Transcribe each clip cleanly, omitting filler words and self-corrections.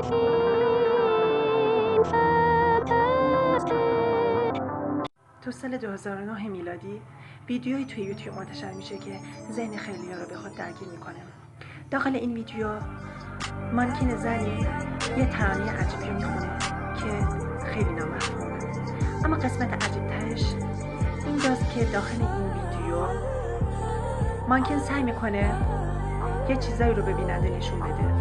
تو سال 2009 میلادی ویدیویی توی یوتیوب منتشر میشه که ذهن خیلی‌ها رو به خود درگیر میکنه. داخل این ویدیو مانکین زنی یه ترانه عجیبی رو میخونه که خیلی نامفهومه. اما قسمت عجیب ترش اینجاست که داخل این ویدیو مانکین سعی میکنه یه چیزایی رو به بیننده نشون بده.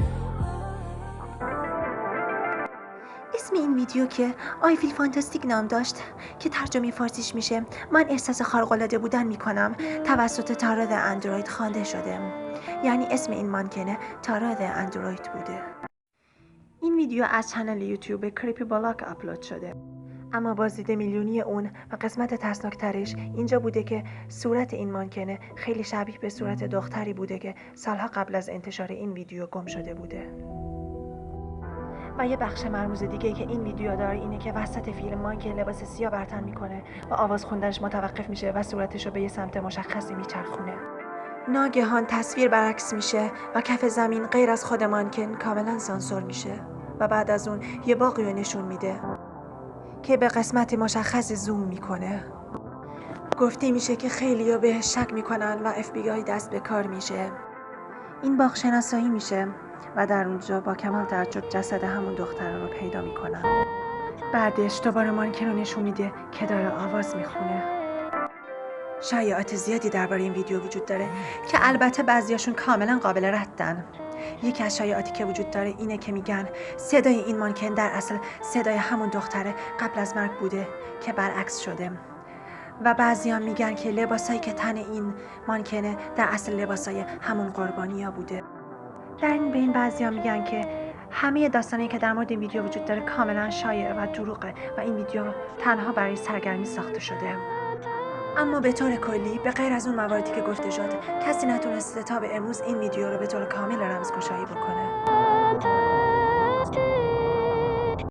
اسم این ویدیو که I feel fantastic نام داشت که ترجمه فارسیش میشه من احساس خارق‌العاده بودن میکنم توسط تارا د اندروید خوانده شده. یعنی اسم این مانکنه تارا د اندروید بوده. این ویدیو از چنل یوتیوب کریپی بلاک آپلود شده. اما بازدید میلیونی اون و قسمت ترسناکترش اینجا بوده که صورت این مانکنه خیلی شبیه به صورت دختری بوده که سالها قبل از انتشار این ویدیو گم شده بوده. و یه بخش مرموز دیگه که این ویدیو داره اینه که وسط فیلم مانکن لباس سیاه بر تن میکنه و آواز خوندنش متوقف میشه و صورتش رو به یه سمت مشخصی میچرخونه. ناگهان تصویر برعکس میشه و کف زمین غیر از خود مانکن کاملا سانسور میشه و بعد از اون یه باغی رو نشون میده که به قسمت مشخص زوم میکنه. گفته میشه که خیلی‌ها بهش شک میکنن و FBI دست به کار میشه. این باغ شناسایی میشه و در اونجا با کمال تعجب جسد همون دختر رو پیدا میکنن. بعدش دوباره مانکن رو نشون میده که داره آواز میخونه. شایعات زیادی درباره این ویدیو وجود داره که البته بعضیاشون کاملا قابل ردن. یکی از شایعاتی که وجود داره اینه که میگن صدای این مانکن در اصل صدای همون دختره قبل از مرگ بوده که برعکس شده. و بعضی هم میگن که لباسایی که تن این مانکنه در اصل لباسای همون قربانیا بوده. در این بین بعضی هم میگن که همه داستانی که در مورد این ویدیو وجود داره کاملا شایعه و دروغه و این ویدیو تنها برای سرگرمی ساخته شده. اما به طور کلی به غیر از اون مواردی که گفته شد کسی نتونسته تا به امروز این ویدیو رو به طور کامل رمزگشایی بکنه.